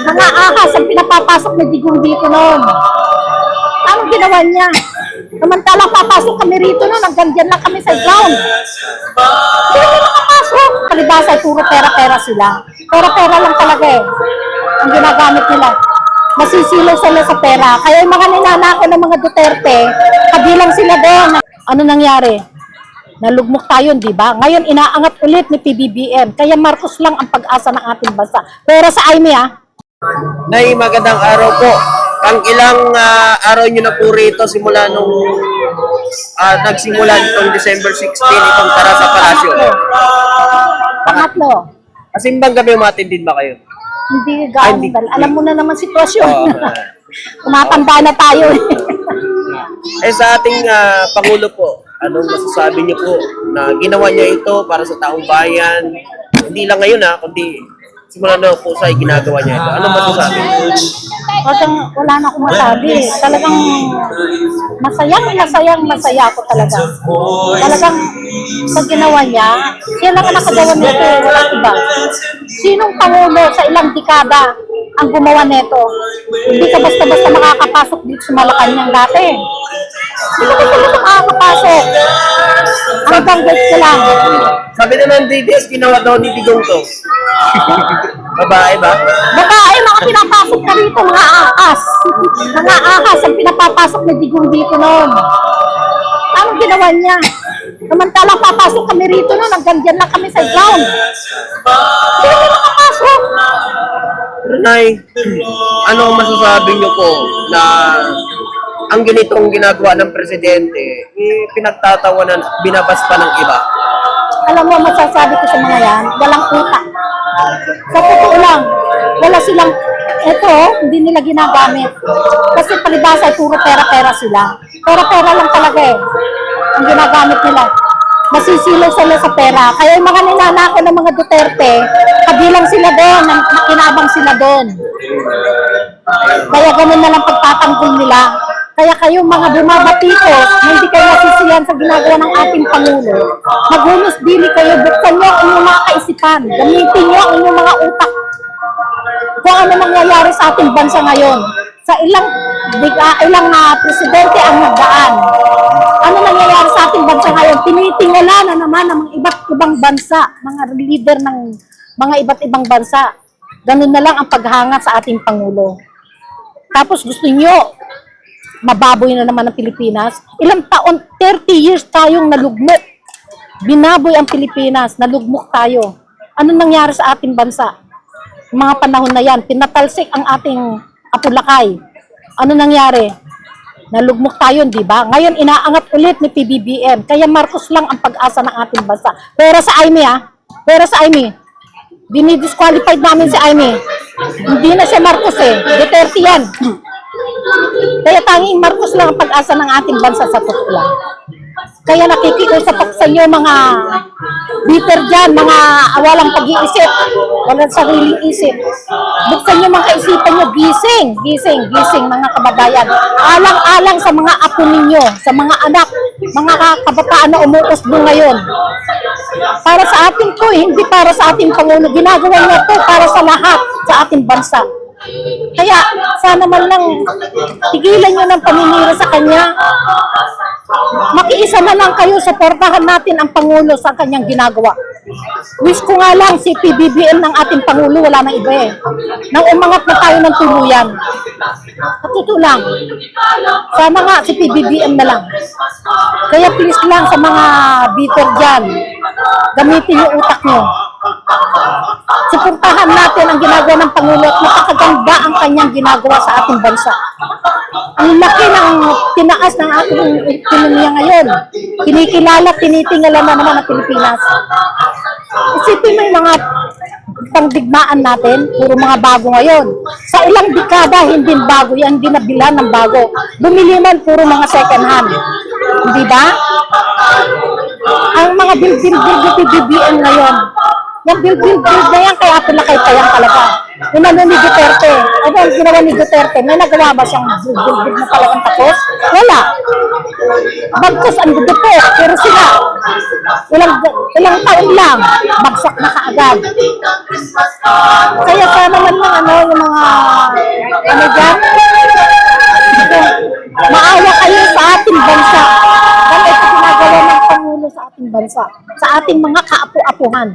Mga ahas ang pinapapasok ni Digong dito noon. Anong ginawa niya? Samantalang papasok kami rito noon, hanggang dyan lang kami sa ground. Hindi kami nakapasok. Palibasa ay puro pera-pera sila. Pera-pera lang talaga eh. Ang ginagamit nila. Masisilaw sila sa pera. Kaya yung mga ninanako ng mga Duterte, kabilang sila doon. Ano nangyari? Nalugmok tayo, di ba? Ngayon, inaangat ulit ni PBBM. Kaya Marcos lang ang pag-asa ng ating bansa. Pero sa Aimee, Nay, magandang araw po. Ang ilang araw nyo na po rito simula nung nagsimula nitong December 16 itong tara sa palasyo. Pangatlo, Asimbang gabi umatindin ba kayo? hindi hindi. Alam mo na naman sitwasyon. Oo. Tumatanda na tayo. Sa ating Pangulo po, anong masasabi niyo po na ginawa niya ito para sa taong bayan? Hindi lang ngayon kundi simula na po sa ginagawa niya ito. Anong masasabi niyo? Wala na akong masabi. Talagang masaya ako talaga. Talagang sa ginawa niya, siya lang ang nakagawa nito, walang iba. Sinong Pangulo sa ilang dekada ang gumawa nito? Hindi ka basta-basta makakapasok dito sa Malacanang dati. Hindi ka basta-basta makakapasok. Ang banggit ko lang. Sabi naman DDS, ginawa daw ni Digong to. Babae ba? Babae, mga pinapasok na rito, mga ahas. Mga ahas ang pinapapasok ni Digong dito noon. Anong ginawa niya? Samantalang papasok kami rito noon, hanggang dyan lang kami sa ground. Hindi kami nakapasok. Nay, ano ang masasabi niyo po na ang ganitong ginagawa ng presidente, pinagtatawanan at binabas pa ng iba? Alam mo, masasabi ko sa mga yan, walang utak. Sa totoo lang, wala silang, hindi nila ginagamit. Kasi palibasa ay puro pera-pera sila. Pera-pera lang talaga eh. Ang ginagamit nila. Masisilaw sila sa pera. Kaya yung mga ninanako ng mga Duterte, kabilang sila doon, nakinabang sila doon. Kaya ganun na lang pagtatanggol nila. Kaya kayong mga bumabatikos na hindi kayo nasisiyan sa ginagawa ng ating Pangulo, maghunos dili kayo, buksan nyo ang inyong mga kaisipan, gamitin nyo ang inyong mga utak. Kung ano nangyayari sa ating bansa ngayon, sa ilang presidente ang nagdaan. Ano nangyayari sa ating bansa ngayon? Tinitingala na naman ng mga iba't ibang bansa, mga leader ng mga iba't ibang bansa. Ganun na lang ang paghangat sa ating Pangulo. Tapos gusto nyo, mababoy na naman ang Pilipinas. Ilang taon, 30 years tayong nalugmok. Binaboy ang Pilipinas, nalugmok tayo. Ano nangyari sa ating bansa? Mga panahon na yan, pinatalsik ang ating Apulakay. Ano nangyari? Nalugmok tayo, di ba? Ngayon, inaangat ulit ni PBBM. Kaya Marcos lang ang pag-asa ng ating bansa. Pero sa Aimee, dinidisqualified namin si Aimee. Hindi na siya Marcos Duterte yan. Kaya tanging Marcos lang ang pag-asa ng ating bansa sa totoo lang. Kaya nakikiusap ako sa inyo mga bitter dyan, mga walang pag-iisip, walang sariling isip. Buksan nyo mga kaisipan nyo, gising mga kababayan. Alang-alang sa mga apo ninyo, sa mga anak, mga kabataan na umuusbo ngayon. Para sa atin to, hindi para sa ating Pangulo. Ginagawa niya to para sa lahat sa ating bansa. Kaya sana man lang tigilan nyo ng paninira sa kanya. Makiisa na lang kayo, suportahan natin ang Pangulo sa kanyang ginagawa. Wish ko nga lang si PBBM ng ating Pangulo, wala nang iba nang umangat na tayo ng tuluyan. At ito lang, sana nga si PBBM na lang. Kaya please lang sa mga bitter dyan, gamitin yung utak nyo. Suportahan natin ang ginagawa ng Pangulo at napakaganda ang kanyang ginagawa sa ating bansa. Ang laki ng tinaas ng ating ekonomiya ngayon. Kinikilala, tinitingala na naman ang Pilipinas. Isipin mo yung mga pangdigmaan natin, puro mga bago ngayon. Sa ilang dekada, hindi bago yan, hindi nabilan ng bago. Bumili man, puro mga second hand. Hindi ba? Ang mga build ni PBBM ngayon, Yung build na yan, kaya pinakay pa yan talaga. Yung ano ni Duterte, ano ang ginawa ni Duterte, may nagawa ba siyang build na talagang tapos? Wala. Bagkus ang dugo po, pero sila, ilang taon lang, bagsak na kaagad. Kaya sana man lang ano, yung mga, ano dyan, maawa kayo sa ating bansa. Dahil ito ginagawa ng Pangulo sa ating bansa, sa ating mga kaapu-apuhan.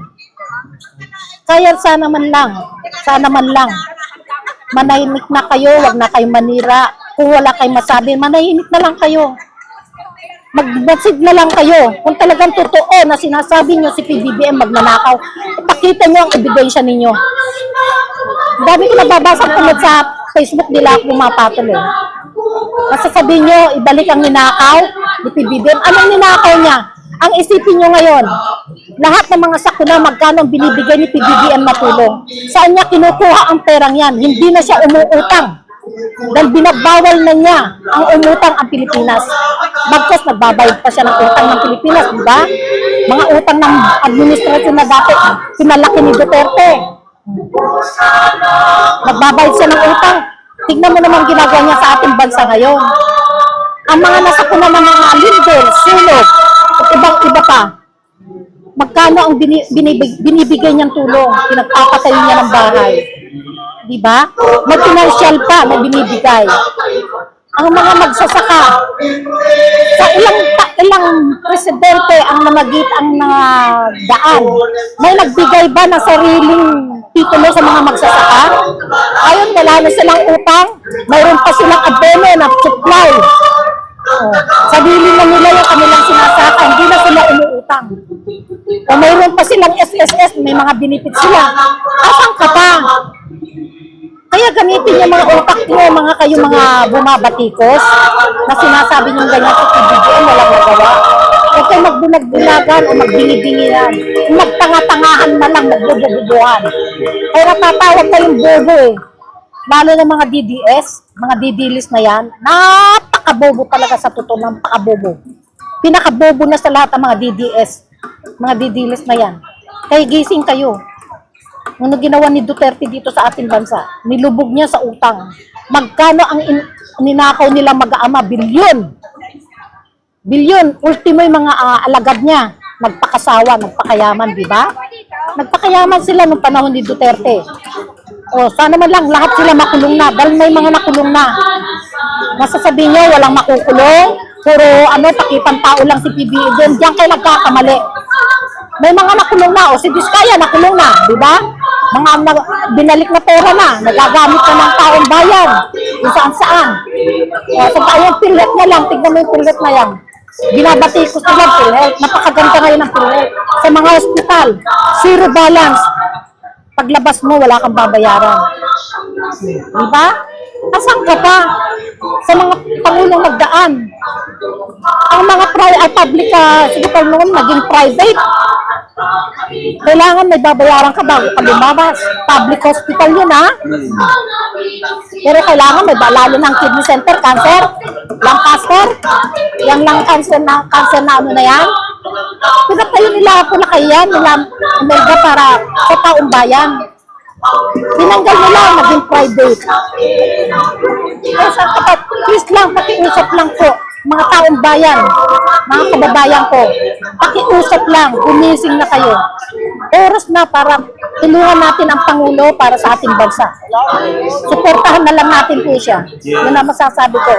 Kaya sana man lang, manahimik na kayo, wag na kayo manira. Kung wala kayong masabi, manahimik na lang kayo. Mag-message na lang kayo. Kung talagang totoo na sinasabi nyo si PBBM magnanakaw, ipakita nyo ang ebidensya ninyo. Dami ko nababasa kumot sa Facebook nila pumapatol eh. Masasabihin nyo, ibalik ang ninakaw ni PBBM. Anong ninakaw niya? Ang isipin nyo ngayon, lahat ng mga sakuna magkano ang binibigay ni PBBM na tulong. Saan niya kinukuha ang perang yan? Hindi na siya umuutang. Dahil binagbawal na niya ang umutang ang Pilipinas. Bagkas nagbabayad pa siya ng utang ng Pilipinas, di ba? Mga utang ng administrasyon na dati, pinalaki ni Duterte. Nagbabayad siya ng utang. Tignan mo naman ginagawa niya sa ating bansa ngayon. Ang mga nasakuna ng mga leader, sulog, at ibang-iba pa, magkano ang binibigay niyang tulong? Pinagpapatayo niya ng bahay. Di ba? May financial pa na binibigay. Ang mga magsasaka, sa ilang presidente ang namagit ang daan, may nagbigay ba ng sariling titulo sa mga magsasaka? Ayun, wala na silang utang, mayroon pa silang abono na supply. Sarili na nila yung kanilang sinasaka, hindi na sila umuutang. O mayroon pa silang SSS, may mga benefits sila. Asan ka pa? Kaya gamitin yung mga utak nyo, mga kayo mga bumabatikos, na sinasabi nyo ganyan sa PBBM, walang magawa. Huwag kayo magbulag-bulagan o magbingi-bingihan. Magtanga-tangahan na lang, magbubububuhan. Kaya natatawag kayong bobo eh. Lalo ng mga DDS, mga didilis na yan, napakabobo talaga sa totoo, napakabobo. Pinakabobo na sa lahat ng mga DDS, mga didilis na yan. Kaya gising kayo. Ano ginawa ni Duterte dito sa ating bansa? Nilubog niya sa utang. Magkano ang ninakaw nila mag-aama? Bilyon. Bilyon. Ultimo yung mga alagad niya. Nagpakasawa, nagpakayaman, di ba? Nagpakayaman sila nung panahon ni Duterte. O, sana man lang lahat sila makulong na. Dahil may mga nakulong na. Masasabihin niyo, walang makukulong. Puro, takipang tao lang si PBBM. Diyan kayo nagkakamali. May mga nakulong na. O, si Diskaya nakulong na. Di ba? Mga binalik na pera na. Nagagamit na ng taong bayan. Kung saan-saan. O, so, yung PhilHealth niya lang. Tignan mo yung PhilHealth na yan. Binabati ko sila ng PhilHealth. Napakaganda ngayon ng PhilHealth. Sa mga hospital, zero balance. Paglabas mo, wala kang babayaran. Diba? Asan ka pa? Sa mga pangulong nagdaan. Ang mga public hospital noon, naging private. Kailangan may babayaran ka bago ka lumabas. Public hospital yun, ha? Pero kailangan may lalo ng kidney center, cancer, lung cancer, yung lung cancer na ano na yan. Pinatayo nila po na kayan, nila umelga para sa taong bayan. Tinanggal nila, naging private. Kaya sa kapat, please lang, pakiusap lang po, mga taong bayan, mga kababayan ko, pakiusap lang, gumising na kayo. Oras na para tulungan natin ang Pangulo para sa ating bansa. Suportahan na lang natin po siya. Yun ang masasabi ko.